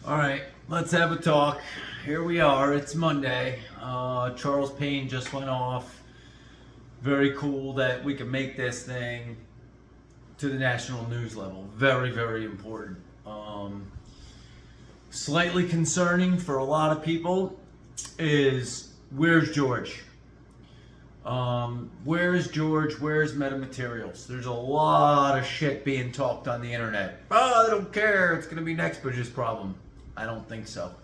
All right, let's have a talk. Here we are. It's Monday. Charles Payne just went off. Very cool that we can make this thing to the national news level. Very, very important. Slightly concerning for a lot of people is where's George? Where is George? Where's Metamaterials? There's a lot of shit being talked on the internet. Oh, I don't care. It's going to be Nextbridge's problem. I don't think so.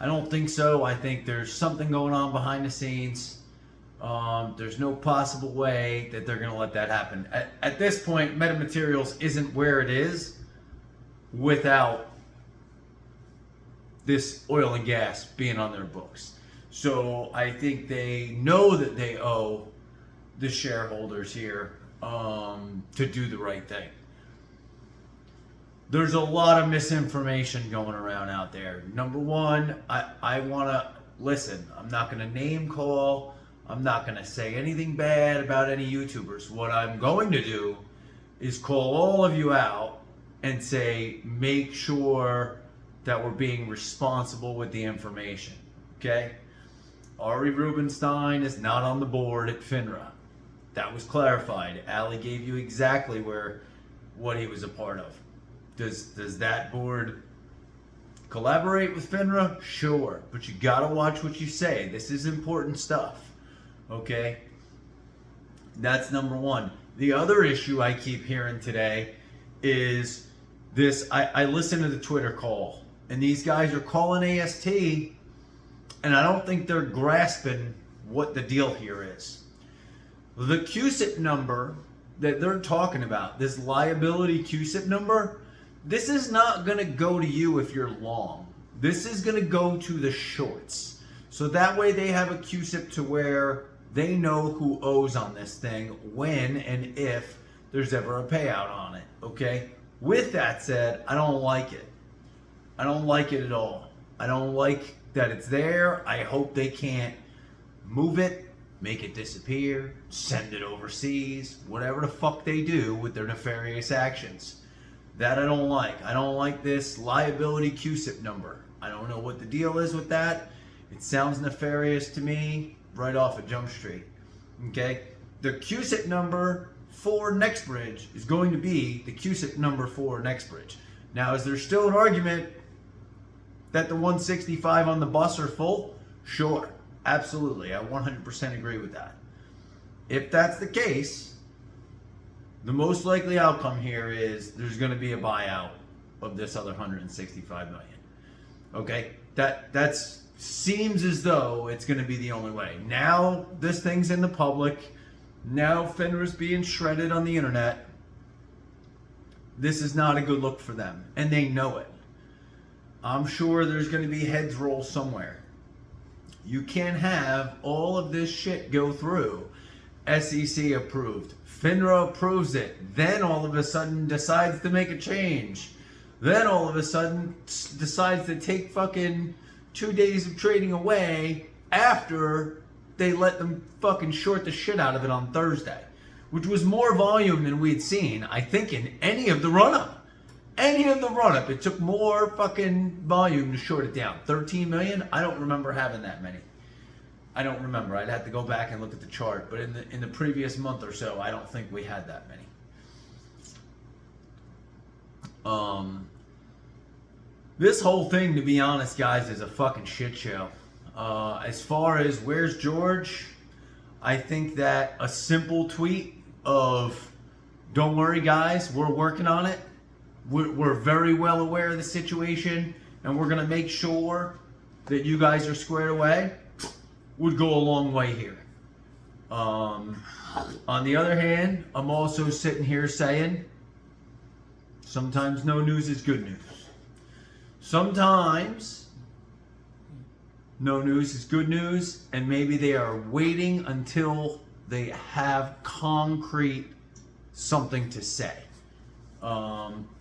I think there's something going on behind the scenes. There's no possible way that they're going to let that happen. At this point, Metamaterials isn't where it is without this oil and gas being on their books. So I think they know that they owe the shareholders here to do the right thing. There's a lot of misinformation going around out there. Number one, I want to listen. I'm not going to name call. I'm not going to say anything bad about any YouTubers. What I'm going to do is call all of you out and say, make sure that we're being responsible with the information. Okay? Ari Rubenstein is not on the board at FINRA. That was clarified. Ali gave you exactly what he was a part of. Does that board collaborate with FINRA? Sure, but you gotta watch what you say. This is important stuff. Okay? That's number one. The other issue I keep hearing today is this. I listen to the Twitter call, and these guys are calling AST, and I don't think they're grasping what the deal here is. The QSIP number that they're talking about, this liability QSIP number, this is not going to go to you if you're long. This is going to go to the shorts. So that way they have a QSIP to where they know who owes on this thing when and if there's ever a payout on it. Okay? With that said, I don't like it. I don't like it at all. I don't like that it's there. I hope they can't move it, make it disappear, send it overseas, whatever the fuck they do with their nefarious actions. That I don't like. I don't like this liability QSIP number. I don't know what the deal is with that. It sounds nefarious to me right off of Jump Street. Okay? The QSIP number for Nextbridge is going to be the QSIP number for Nextbridge. Now, is there still an argument that the 165 on the bus are full? Sure. Absolutely. I 100% agree with that. If that's the case, the most likely outcome here is there's going to be a buyout of this other 165 million. Okay? That seems as though it's going to be the only way. Now this thing's in the public. Now FINRA's being shredded on the internet. This is not a good look for them, and they know it. I'm sure there's going to be heads roll somewhere. You can't have all of this shit go through. SEC approved. FINRA approves it. Then all of a sudden decides to make a change. Then all of a sudden decides to take fucking 2 days of trading away after they let them fucking short the shit out of it on Thursday. Which was more volume than we'd seen, I think, in any of the run-up. Any of the run-up. It took more fucking volume to short it down. 13 million? I don't remember having that many. I don't remember. I'd have to go back and look at the chart. But in the previous month or so, I don't think we had that many. This whole thing, to be honest, guys, is a fucking shit show. As far as where's George, I think that a simple tweet of, don't worry, guys, we're working on it. We're very well aware of the situation, and we're going to make sure that you guys are squared away, would go a long way here. On the other hand, I'm also sitting here saying, sometimes no news is good news. Sometimes no news is good news, and maybe they are waiting until they have concrete something to say.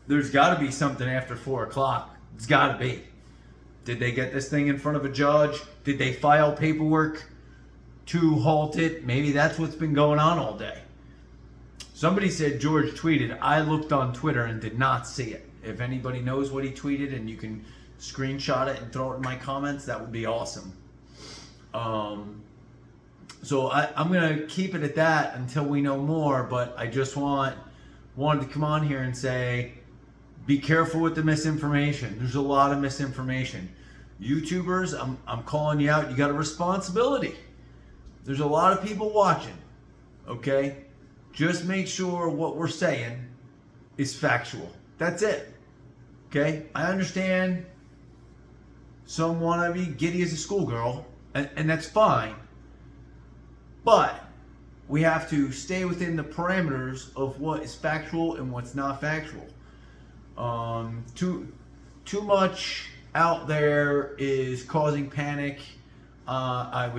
There's got to be something after 4 o'clock. It's got to be. Did they get this thing in front of a judge? Did they file paperwork to halt it? Maybe that's what's been going on all day. Somebody said George tweeted. I looked on Twitter and did not see it. If anybody knows what he tweeted and you can screenshot it and throw it in my comments, that would be awesome. So I'm going to keep it at that until we know more, but I just wanted to come on here and say, be careful with the misinformation. There's a lot of misinformation. YouTubers, I'm calling you out. You got a responsibility. There's a lot of people watching, okay? Just make sure what we're saying is factual. That's it, okay? I understand some want to be giddy as a schoolgirl, and that's fine. But we have to stay within the parameters of what is factual and what's not factual. Too much out there is causing panic. I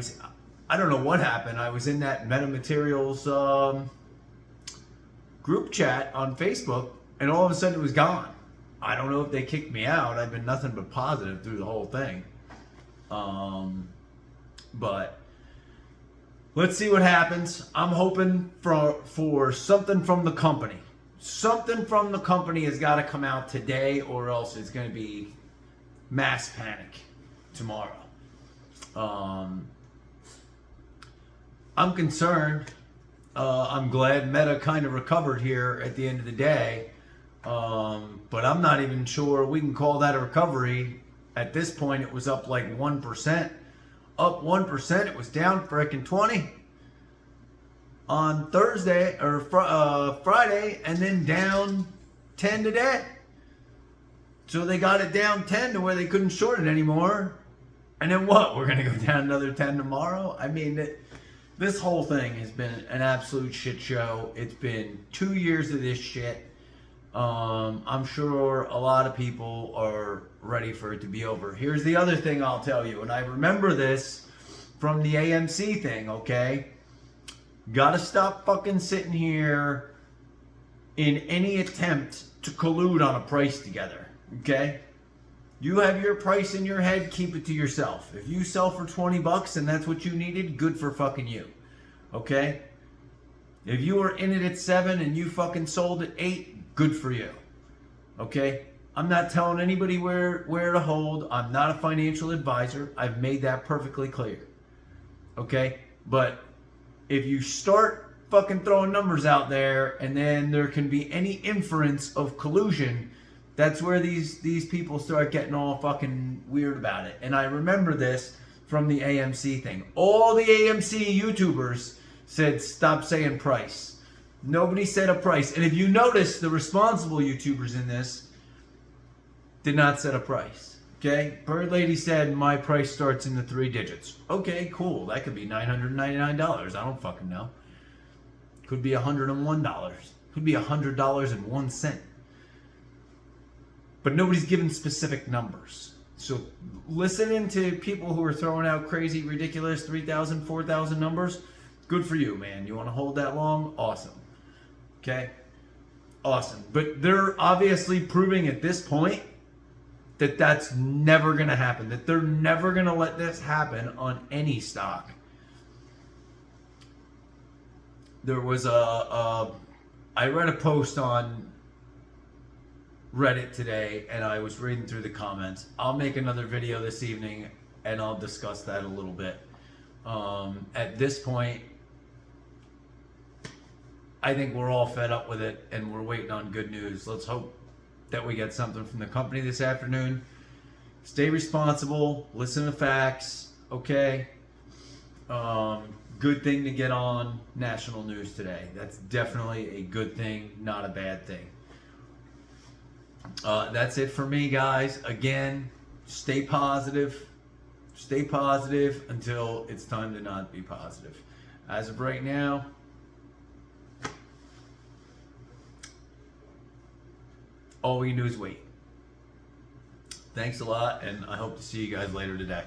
don't know what happened. I was in that MetaMaterials group chat on Facebook, and all of a sudden it was gone. I don't know if they kicked me out. I've been nothing but positive through the whole thing. But let's see what happens. I'm hoping for something from the company. Something from the company has got to come out today, or else it's going to be mass panic tomorrow. I'm concerned. I'm glad Meta kind of recovered here at the end of the day. But I'm not even sure we can call that a recovery. At this point, it was up like 1%. Up 1%. It was down freaking 20 on Thursday or Friday, and then down 10 today. So they got it down 10 to where they couldn't short it anymore. And then what? We're going to go down another 10 tomorrow? I mean, this whole thing has been an absolute shit show. It's been 2 years of this shit. I'm sure a lot of people are ready for it to be over. Here's the other thing I'll tell you, and I remember this from the AMC thing, okay? Gotta stop fucking sitting here in any attempt to collude on a price together, okay? You have your price in your head, keep it to yourself. If you sell for 20 bucks and that's what you needed, good for fucking you, okay? If you were in it at 7 and you fucking sold at 8, good for you, okay? I'm not telling anybody where to hold. I'm not a financial advisor. I've made that perfectly clear, okay? But if you start fucking throwing numbers out there and then there can be any inference of collusion, that's where these people start getting all fucking weird about it. And I remember this from the AMC thing. All the AMC YouTubers said stop saying price. Nobody said a price. And if you notice, the responsible YouTubers in this did not set a price. Okay? Bird Lady said my price starts in the 3 digits. Okay, cool. That could be $999. I don't fucking know. Could be $101. Could be $100.01. But nobody's given specific numbers. So listening to people who are throwing out crazy, ridiculous 3,000, 4,000 numbers, good for you, man. You want to hold that long? Awesome. Okay? Awesome. But they're obviously proving at this point that that's never going to happen. That they're never going to let this happen on any stock. There was I read a post on Reddit today, and I was reading through the comments. I'll make another video this evening, and I'll discuss that a little bit. At this point, I think we're all fed up with it, and we're waiting on good news. Let's hope that we get something from the company this afternoon. Stay responsible. Listen to facts. Okay? Good thing to get on national news today. That's definitely a good thing, not a bad thing. That's it for me, guys. Again, stay positive. Stay positive until it's time to not be positive. As of right now, all we can do is wait. Thanks a lot, and I hope to see you guys later today.